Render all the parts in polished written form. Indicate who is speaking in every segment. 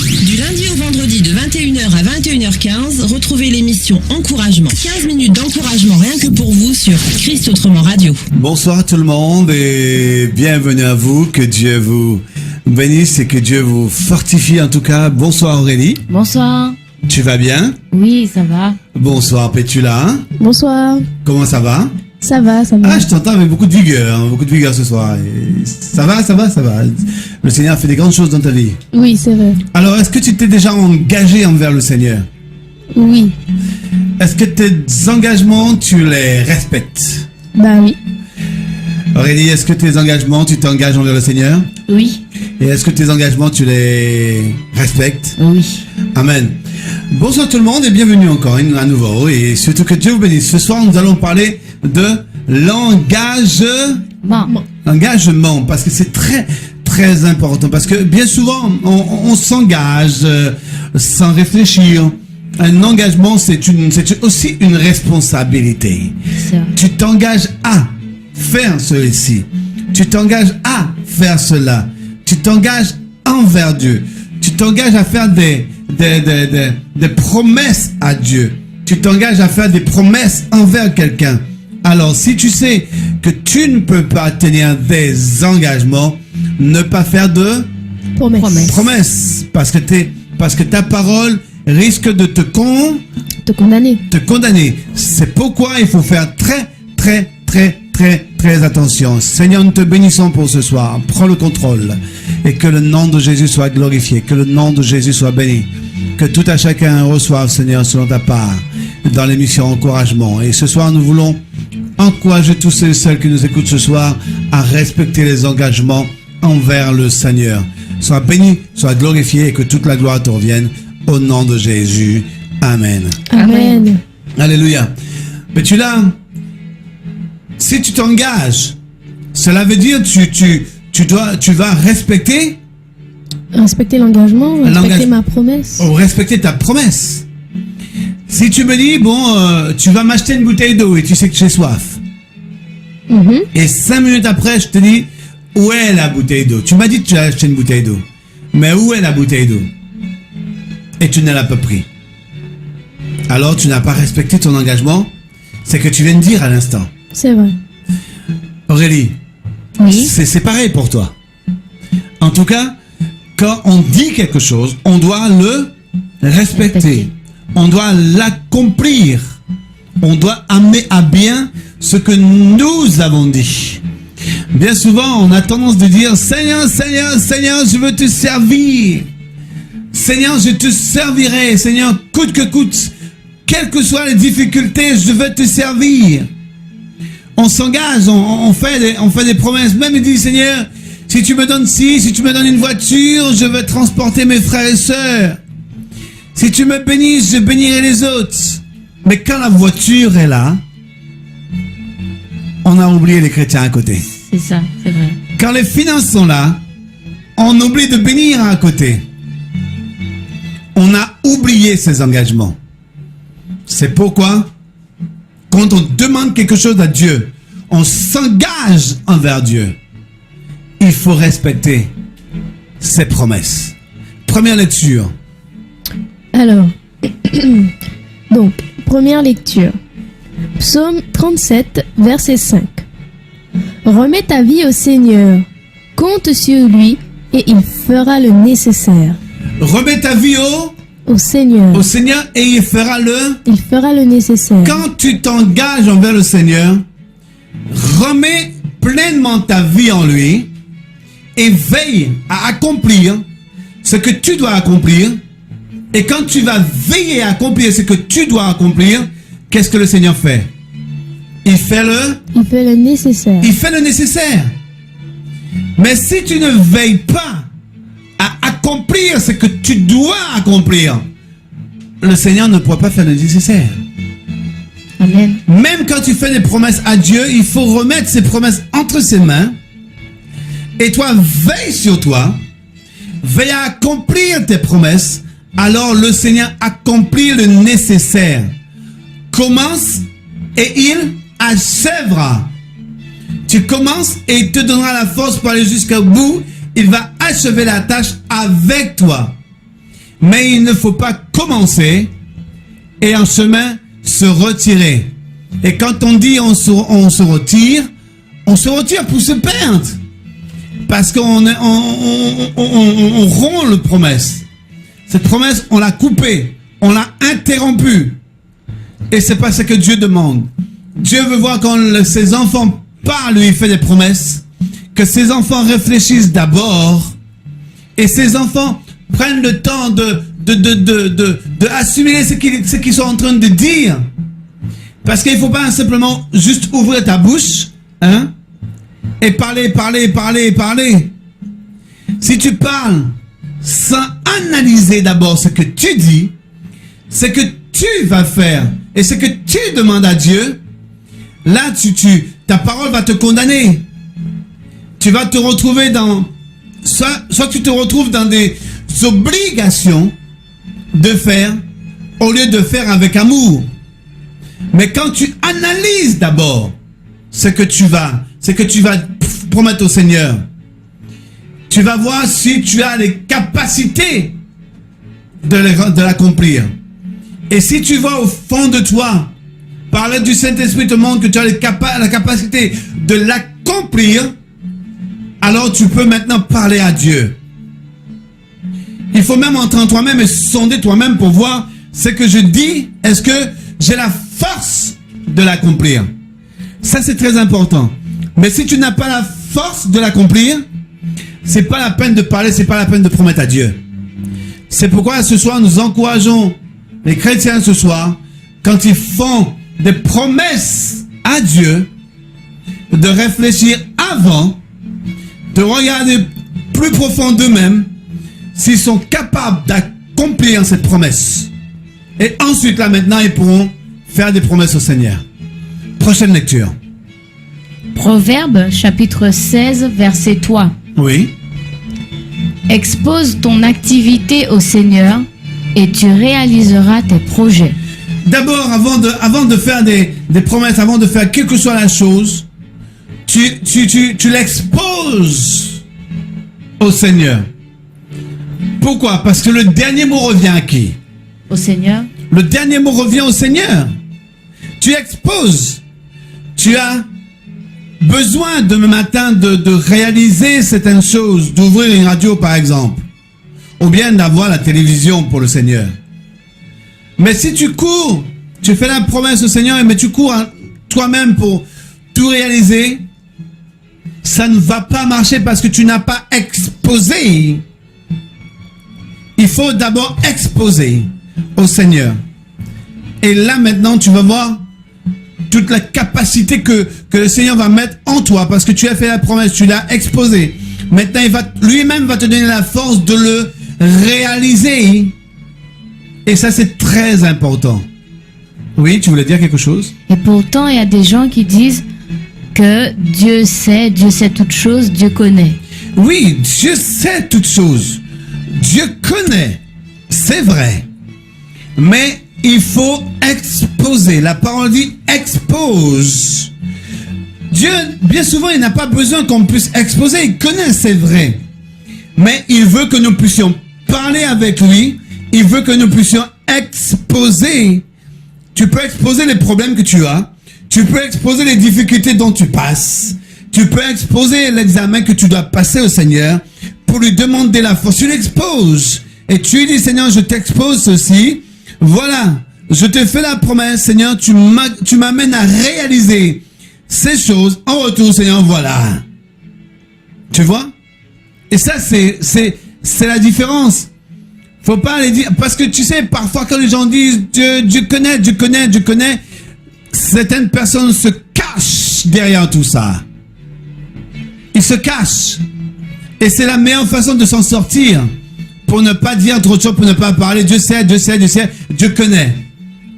Speaker 1: Du lundi au vendredi de 21h à 21h15, retrouvez l'émission Encouragement. 15 minutes d'encouragement rien que pour vous sur Christ Autrement Radio.
Speaker 2: Bonsoir tout le monde et bienvenue à vous. Que Dieu vous bénisse et que Dieu vous fortifie en tout cas. Bonsoir Aurélie.
Speaker 3: Bonsoir.
Speaker 2: Tu vas bien?
Speaker 3: Oui, ça va.
Speaker 2: Bonsoir Pétula.
Speaker 4: Bonsoir.
Speaker 2: Comment ça va?
Speaker 4: Ça va, ça va.
Speaker 2: Ah, je t'entends avec beaucoup de vigueur ce soir. Et ça va. Le Seigneur a fait des grandes choses dans ta vie.
Speaker 4: Oui, c'est vrai.
Speaker 2: Alors, est-ce que tu t'es déjà engagé envers le Seigneur?
Speaker 4: Oui.
Speaker 2: Est-ce que tes engagements, tu les respectes?
Speaker 4: Bah oui.
Speaker 2: Aurélie, est-ce que tes engagements, tu t'engages envers le Seigneur?
Speaker 3: Oui.
Speaker 2: Et est-ce que tes engagements, tu les respectes?
Speaker 3: Oui.
Speaker 2: Amen. Bonsoir tout le monde et bienvenue encore à nouveau. Et surtout que Dieu vous bénisse. Ce soir, nous allons parler de l'engagement, parce que c'est très très important, parce que bien souvent on s'engage sans réfléchir. Un engagement, c'est aussi une responsabilité. Tu t'engages à faire ceci, tu t'engages à faire cela, tu t'engages envers Dieu, tu t'engages à faire des promesses à Dieu, tu t'engages à faire des promesses envers quelqu'un. Alors, si tu sais que tu ne peux pas tenir des engagements, ne pas faire de promesses. Parce que ta parole risque de te condamner. C'est pourquoi il faut faire très attention. Seigneur, nous te bénissons pour ce soir. Prends le contrôle. Et que le nom de Jésus soit glorifié. Que le nom de Jésus soit béni. Que tout à chacun reçoive, Seigneur, selon ta part, dans l'émission Encouragement. Et ce soir, nous voulons encourager tous ceux et celles qui nous écoutent ce soir à respecter les engagements envers le Seigneur. Sois béni, sois glorifié et que toute la gloire te revienne au nom de Jésus. Amen.
Speaker 4: Amen.
Speaker 2: Alléluia. Mais tu si tu t'engages, cela veut dire tu vas respecter
Speaker 4: l'engagement, respecter ma promesse.
Speaker 2: Respecter ta promesse. Si tu me dis, tu vas m'acheter une bouteille d'eau et tu sais que j'ai soif. Et 5 minutes après, je te dis, où est la bouteille d'eau? Tu m'as dit que tu as acheté une bouteille d'eau. Mais où est la bouteille d'eau? Et tu ne l'as pas pris. Alors, tu n'as pas respecté ton engagement. C'est que tu viens de dire à l'instant.
Speaker 4: C'est vrai.
Speaker 2: Aurélie,
Speaker 3: oui.
Speaker 2: C'est pareil pour toi. En tout cas, quand on dit quelque chose, on doit le respecter. On doit l'accomplir. On doit amener à bien ce que nous avons dit. Bien souvent, on a tendance de dire, Seigneur, je veux te servir. Seigneur, je te servirai. Seigneur, coûte que coûte, quelles que soient les difficultés, je veux te servir. On s'engage, on fait des promesses. Même il dit, Seigneur, si tu me donnes si tu me donnes une voiture, je veux transporter mes frères et sœurs. Si tu me bénis, je bénirai les autres. Mais quand la voiture est là, on a oublié les chrétiens à côté.
Speaker 3: C'est ça, c'est vrai.
Speaker 2: Quand les finances sont là, on oublie de bénir à côté. On a oublié ses engagements. C'est pourquoi, quand on demande quelque chose à Dieu, on s'engage envers Dieu. Il faut respecter ses promesses. Première lecture.
Speaker 4: Alors, donc, première lecture. Psaume 37, verset 5. Remets ta vie au Seigneur, compte sur lui et il fera le nécessaire.
Speaker 2: Remets ta vie
Speaker 4: au Seigneur.
Speaker 2: Au Seigneur et il fera le
Speaker 4: nécessaire.
Speaker 2: Quand tu t'engages envers le Seigneur, remets pleinement ta vie en lui et veille à accomplir ce que tu dois accomplir. Et quand tu vas veiller à accomplir ce que tu dois accomplir, qu'est-ce que le Seigneur fait? Il fait le
Speaker 4: nécessaire.
Speaker 2: Il fait le nécessaire. Mais si tu ne veilles pas à accomplir ce que tu dois accomplir, le Seigneur ne pourra pas faire le nécessaire.
Speaker 3: Amen.
Speaker 2: Même quand tu fais des promesses à Dieu, il faut remettre ces promesses entre ses mains. Et toi, veille sur toi. Veille à accomplir tes promesses. Alors le Seigneur accomplit le nécessaire. Commence et il achèvera. Tu commences et il te donnera la force pour aller jusqu'au bout. Il va achever la tâche avec toi. Mais il ne faut pas commencer et en chemin se retirer. Et quand on dit on se retire pour se perdre. Parce qu'on rompt la promesse. Cette promesse, on l'a coupée, on l'a interrompue. Et c'est pas ce que Dieu demande. Dieu veut voir quand ses enfants parlent, lui, il fait des promesses, que ses enfants réfléchissent d'abord, et ses enfants prennent le temps de assimiler ce qu'ils sont en train de dire. Parce qu'il ne faut pas simplement juste ouvrir ta bouche, hein, et parler. Si tu parles sans analyser d'abord ce que tu dis, ce que tu vas faire et ce que tu demandes à Dieu, là, ta parole va te condamner. Tu vas te retrouver dans... Soit tu te retrouves dans des obligations de faire au lieu de faire avec amour. Mais quand tu analyses d'abord ce que tu vas promettre au Seigneur, tu vas voir si tu as les capacités de l'accomplir. Et si tu vois au fond de toi, par l'aide du Saint-Esprit te montre que tu as la capacité de l'accomplir, alors tu peux maintenant parler à Dieu. Il faut même entrer en toi-même et sonder toi-même pour voir ce que je dis, est-ce que j'ai la force de l'accomplir. Ça, c'est très important. Mais si tu n'as pas la force de l'accomplir, c'est pas la peine de parler, c'est pas la peine de promettre à Dieu. C'est pourquoi ce soir, nous encourageons les chrétiens ce soir, quand ils font des promesses à Dieu, de réfléchir avant, de regarder plus profond d'eux-mêmes, s'ils sont capables d'accomplir cette promesse. Et ensuite, là maintenant, ils pourront faire des promesses au Seigneur. Prochaine lecture.
Speaker 3: Proverbe chapitre 16, verset 3.
Speaker 2: Oui.
Speaker 3: Expose ton activité au Seigneur et tu réaliseras tes projets.
Speaker 2: D'abord, avant de faire des promesses, avant de faire quelle que soit la chose, tu l'exposes au Seigneur. Pourquoi? Parce que le dernier mot revient à qui?
Speaker 3: Au Seigneur.
Speaker 2: Le dernier mot revient au Seigneur. Tu exposes. Tu as besoin demain matin de réaliser certaines choses, d'ouvrir une radio par exemple, ou bien d'avoir la télévision pour le Seigneur. Mais si tu cours, tu fais la promesse au Seigneur, mais tu cours toi-même pour tout réaliser, ça ne va pas marcher parce que tu n'as pas exposé. Il faut d'abord exposer au Seigneur. Et là maintenant, tu vas voir toute la capacité que le Seigneur va mettre en toi parce que tu as fait la promesse, tu l'as exposé. Maintenant, lui-même va te donner la force de le réaliser. Et ça, c'est très important. Oui, tu voulais dire quelque chose?
Speaker 3: Et pourtant, il y a des gens qui disent que Dieu sait toutes choses, Dieu connaît.
Speaker 2: Oui, Dieu sait toutes choses. Dieu connaît. C'est vrai. Mais il faut exposer. La parole dit expose. Dieu, bien souvent, il n'a pas besoin qu'on puisse exposer. Il connaît, c'est vrai. Mais il veut que nous puissions parler avec lui. Il veut que nous puissions exposer. Tu peux exposer les problèmes que tu as. Tu peux exposer les difficultés dont tu passes. Tu peux exposer l'examen que tu dois passer au Seigneur pour lui demander la force. Tu l'exposes. Et tu lui dis, Seigneur, je t'expose ceci. Voilà. Je te fais la promesse, Seigneur. Tu m'amènes à réaliser ces choses. En retour, Seigneur, voilà. Tu vois? Et ça, c'est la différence. Faut pas aller dire, parce que tu sais, parfois quand les gens disent Dieu connaît, certaines personnes se cachent derrière tout ça. Ils se cachent. Et c'est la meilleure façon de s'en sortir. Pour ne pas dire trop de choses, pour ne pas parler. Dieu sait, Dieu connaît.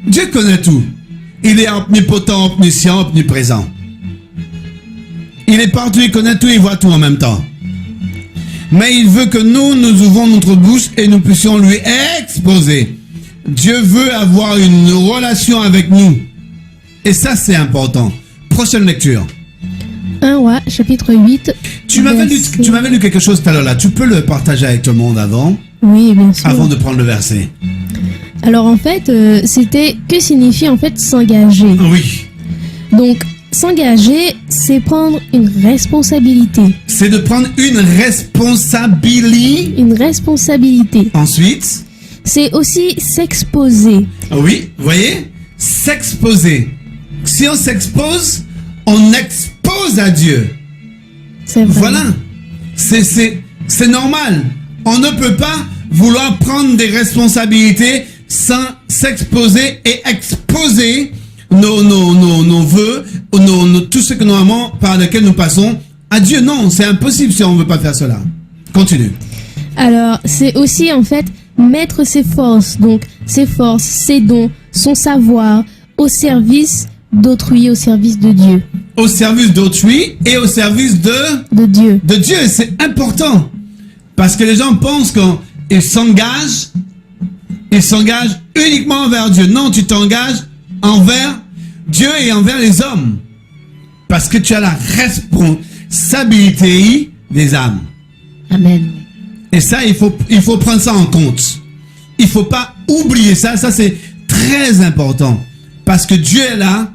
Speaker 2: Dieu connaît tout. Il est omnipotent, omniscient, omniprésent. Il est partout, il connaît tout, il voit tout en même temps. Mais il veut que nous ouvrons notre bouche et nous puissions lui exposer. Dieu veut avoir une relation avec nous. Et ça, c'est important. Prochaine lecture.
Speaker 4: 1 Roi, chapitre 8.
Speaker 2: Tu m'avais lu quelque chose tout à l'heure là. Tu peux le partager avec tout le monde avant?
Speaker 4: Oui, bien sûr.
Speaker 2: avant de prendre le verset.
Speaker 4: Alors en fait, c'était que signifie en fait s'engager.
Speaker 2: Oui.
Speaker 4: Donc s'engager, c'est prendre une responsabilité.
Speaker 2: C'est de prendre une responsabilité.
Speaker 4: Une responsabilité.
Speaker 2: Ensuite,
Speaker 4: C'est aussi s'exposer.
Speaker 2: oui, vous voyez, s'exposer. Si on s'expose, on expose à Dieu.
Speaker 4: C'est vrai.
Speaker 2: Voilà. C'est normal. On ne peut pas vouloir prendre des responsabilités sans s'exposer et exposer nos vœux, tout ce que normalement par lequel nous passons à Dieu. Non, c'est impossible si on ne veut pas faire cela. Continue.
Speaker 4: Alors, c'est aussi en fait mettre ses forces, donc ses forces, ses dons, son savoir au service d'autrui, au service de Dieu.
Speaker 2: Au service d'autrui et au service
Speaker 4: De Dieu.
Speaker 2: de Dieu. C'est important. Parce que les gens pensent qu'ils s'engagent uniquement envers Dieu. Non, tu t'engages envers Dieu et envers les hommes. Parce que tu as la responsabilité des âmes.
Speaker 3: Amen.
Speaker 2: Et ça, il faut prendre ça en compte. Il faut pas oublier ça. Ça, c'est très important. Parce que Dieu est là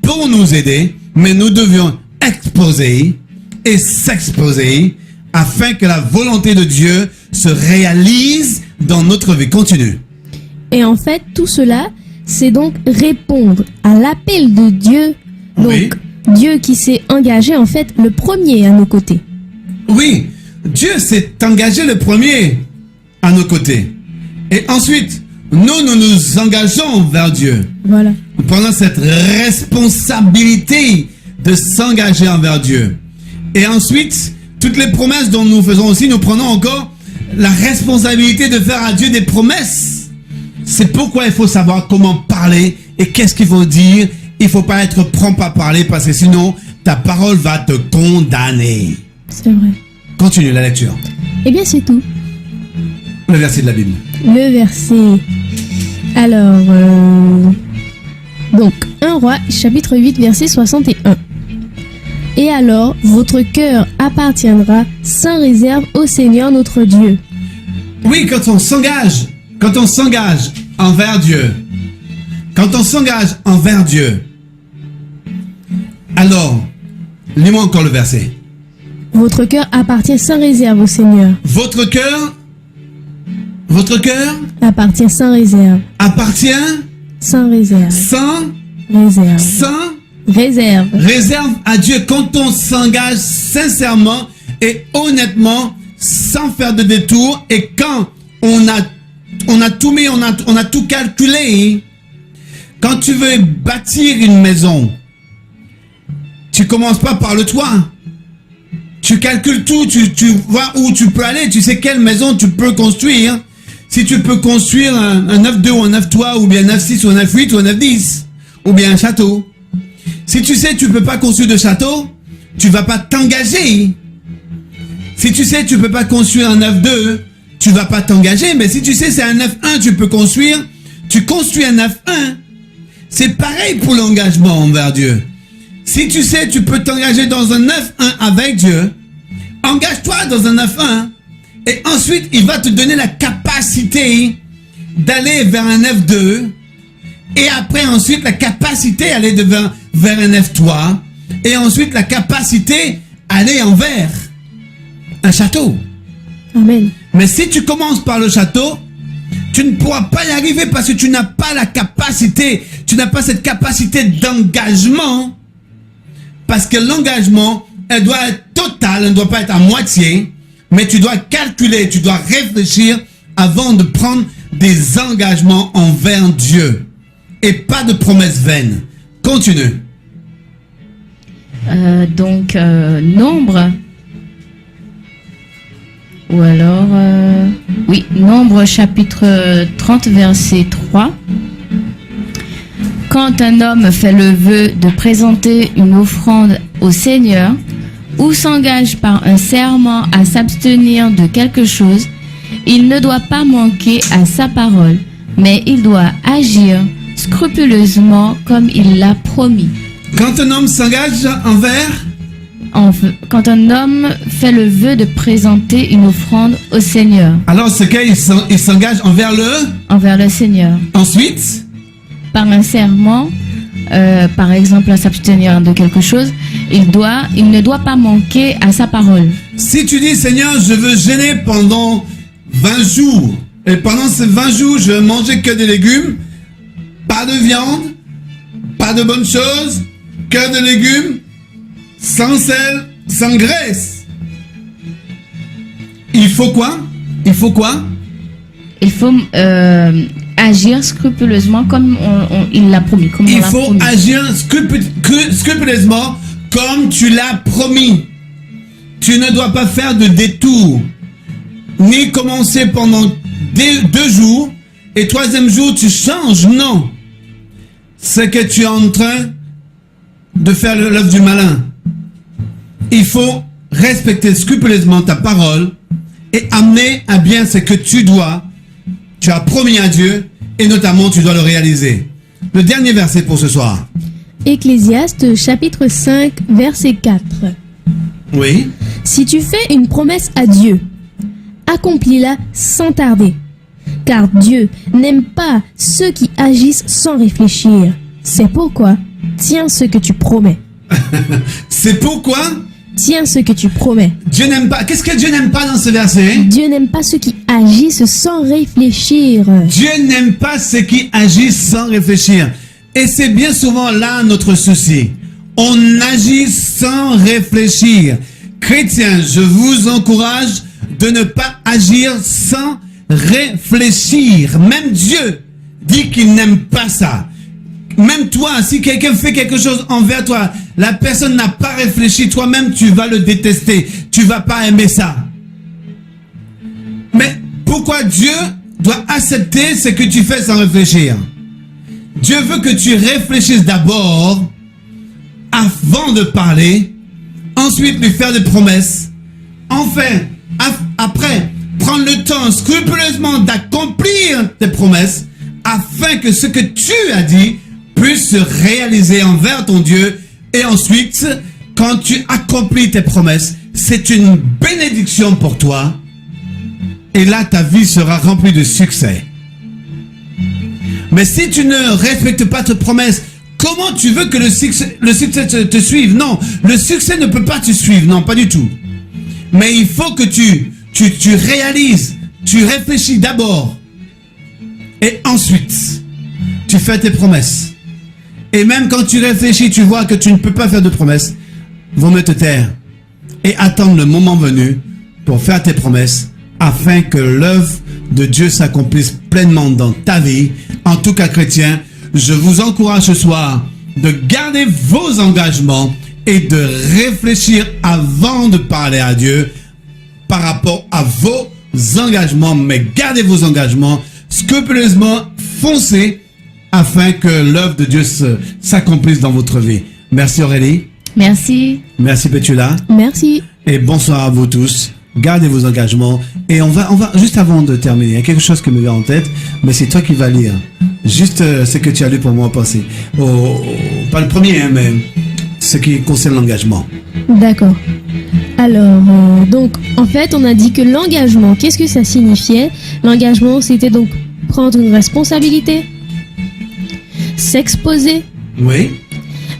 Speaker 2: pour nous aider, mais nous devions exposer et s'exposer afin que la volonté de Dieu se réalise dans notre vie. Continue.
Speaker 4: Et en fait, tout cela, c'est donc répondre à l'appel de Dieu. Donc,
Speaker 2: Oui.
Speaker 4: Dieu qui s'est engagé en fait le premier à nos côtés.
Speaker 2: Oui, Dieu s'est engagé le premier à nos côtés. Et ensuite, nous nous engageons vers Dieu.
Speaker 4: Voilà.
Speaker 2: Nous prenons cette responsabilité de s'engager envers Dieu. Et ensuite, toutes les promesses dont nous faisons aussi, nous prenons encore la responsabilité de faire à Dieu des promesses. C'est pourquoi il faut savoir comment parler et qu'est-ce qu'il faut dire. Il ne faut pas être prompt à parler parce que sinon, ta parole va te condamner.
Speaker 4: C'est vrai.
Speaker 2: Continue la lecture.
Speaker 4: Eh bien, c'est tout.
Speaker 2: Le verset de la Bible.
Speaker 4: Le verset. Alors, donc, 1 Roi, chapitre 8, verset 61. Et alors, votre cœur appartiendra sans réserve au Seigneur notre Dieu.
Speaker 2: Oui, quand on s'engage envers Dieu, alors, lis-moi encore le verset.
Speaker 4: Votre cœur appartient sans réserve au Seigneur.
Speaker 2: Votre cœur
Speaker 4: Appartient sans réserve.
Speaker 2: appartient
Speaker 4: Sans réserve.
Speaker 2: sans
Speaker 4: Réserve.
Speaker 2: réserve à Dieu. Quand on s'engage sincèrement et honnêtement, sans faire de détour, et quand on a tout mis, on a tout calculé. Quand tu veux bâtir une maison, tu commences pas par le toit. Tu calcules tout, tu vois où tu peux aller, tu sais quelle maison tu peux construire. Si tu peux construire un 9-2 ou un 9-3 ou bien un 9-6 ou un 9-8 ou un 9-10 ou bien un château. Si tu sais tu peux pas construire de château, tu vas pas t'engager. Si tu sais tu peux pas construire un 9-2, tu vas pas t'engager. Mais si tu sais c'est un 9-1 tu peux construire, tu construis un 9-1. C'est pareil pour l'engagement envers Dieu. Si tu sais tu peux t'engager dans un 9-1 avec Dieu, engage-toi dans un 9-1. Et ensuite, il va te donner la capacité d'aller vers un 9-2. Et après, ensuite, la capacité d'aller vers un 9-3. Et ensuite, la capacité d'aller envers un château.
Speaker 4: Amen.
Speaker 2: Mais si tu commences par le château, tu ne pourras pas y arriver parce que tu n'as pas la capacité. Tu n'as pas cette capacité d'engagement. Parce que l'engagement, elle doit être totale, elle ne doit pas être à moitié. Mais tu dois calculer, tu dois réfléchir avant de prendre des engagements envers Dieu. Et pas de promesses vaines. Continue.
Speaker 3: Nombre. Ou alors, oui, Nombre chapitre 30, verset 3. Quand un homme fait le vœu de présenter une offrande au Seigneur, ou s'engage par un serment à s'abstenir de quelque chose, il ne doit pas manquer à sa parole, mais il doit agir scrupuleusement comme il l'a promis.
Speaker 2: Quand un homme s'engage
Speaker 3: quand un homme fait le vœu de présenter une offrande au Seigneur,
Speaker 2: Alors, ce qu'il s'engage envers
Speaker 3: envers le Seigneur,
Speaker 2: Ensuite,
Speaker 3: par un serment, par exemple à s'abstenir de quelque chose, il ne doit pas manquer à sa parole.
Speaker 2: si tu dis, Seigneur, je veux jeûner pendant 20 jours, et pendant ces 20 jours, je veux manger que des légumes, pas de viande, pas de bonnes choses, que de légumes, sans sel, sans graisse. Il faut quoi? Il faut quoi?
Speaker 3: Il faut agir scrupuleusement comme il l'a promis. Comme on
Speaker 2: Il
Speaker 3: l'a
Speaker 2: faut
Speaker 3: promis.
Speaker 2: agir scrupuleusement comme tu l'as promis. Tu ne dois pas faire de détour, ni commencer pendant 2 jours et 3e jour tu changes. Non, c'est que tu es en train de faire l'œuvre du malin. Il faut respecter scrupuleusement ta parole et amener à bien ce que tu as promis à Dieu, et notamment tu dois le réaliser. Le dernier verset pour ce soir.
Speaker 4: Ecclésiaste chapitre 5 verset 4.
Speaker 2: Oui.
Speaker 4: Si tu fais une promesse à Dieu, accomplis-la sans tarder. Car Dieu n'aime pas ceux qui agissent sans réfléchir. C'est pourquoi, tiens ce que tu promets.
Speaker 2: C'est pourquoi
Speaker 4: Tiens ce que tu promets.
Speaker 2: Dieu n'aime pas. Qu'est-ce que Dieu n'aime pas dans ce verset?
Speaker 4: Dieu n'aime pas ceux qui agissent sans réfléchir.
Speaker 2: Dieu n'aime pas ceux qui agissent sans réfléchir. Et c'est bien souvent là notre souci. On agit sans réfléchir. Chrétiens, je vous encourage de ne pas agir sans réfléchir. Même Dieu dit qu'il n'aime pas ça. Même toi, si quelqu'un fait quelque chose envers toi, la personne n'a pas réfléchi, toi-même tu vas le détester. Tu vas pas aimer ça. Mais pourquoi Dieu doit accepter ce que tu fais sans réfléchir? Dieu veut que tu réfléchisses d'abord avant de parler, ensuite lui faire des promesses, enfin, après, prendre le temps scrupuleusement d'accomplir tes promesses afin que ce que tu as dit puisse se réaliser envers ton Dieu. Et ensuite, quand tu accomplis tes promesses, c'est une bénédiction pour toi. Et là, ta vie sera remplie de succès. Mais si tu ne respectes pas tes promesses, comment tu veux que le succès te suive? Non, le succès ne peut pas te suivre. Non, pas du tout. Mais il faut que tu réalises, tu réfléchis d'abord. Et ensuite, tu fais tes promesses. Et même quand tu réfléchis, tu vois que tu ne peux pas faire de promesses, vaut mieux te taire et attendre le moment venu pour faire tes promesses afin que l'œuvre de Dieu s'accomplisse pleinement dans ta vie. En tout cas, chrétien, je vous encourage ce soir de garder vos engagements et de réfléchir avant de parler à Dieu par rapport à vos engagements. Mais gardez vos engagements scrupuleusement, foncez afin que l'œuvre de Dieu s'accomplisse dans votre vie. Merci Aurélie.
Speaker 3: Merci.
Speaker 2: Merci Petula.
Speaker 4: Merci.
Speaker 2: Et bonsoir à vous tous. Gardez vos engagements. Et on va, juste avant de terminer, il y a quelque chose qui me vient en tête, mais c'est toi qui vas lire. Juste ce que tu as lu pour moi passer. Pas le premier, hein, mais ce qui concerne l'engagement.
Speaker 4: D'accord. Alors, donc, en fait, on a dit que l'engagement, qu'est-ce que ça signifiait? L'engagement, c'était donc prendre une responsabilité, s'exposer,
Speaker 2: Oui.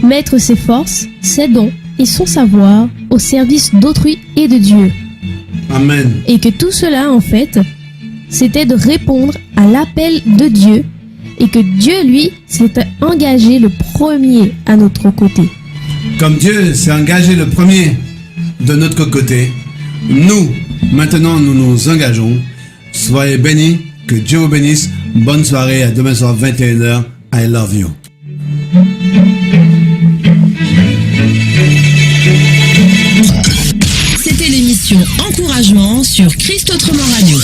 Speaker 4: mettre ses forces, ses dons et son savoir au service d'autrui et de Dieu.
Speaker 2: Amen.
Speaker 4: Et que tout cela, en fait, c'était de répondre à l'appel de Dieu et que Dieu, lui, s'était engagé le premier à notre côté.
Speaker 2: Comme Dieu s'est engagé le premier de notre côté, nous, maintenant, nous nous engageons. Soyez bénis, que Dieu vous bénisse. Bonne soirée, à demain soir 21h. I love you.
Speaker 1: C'était l'émission Encouragement sur Christ Autrement Radio.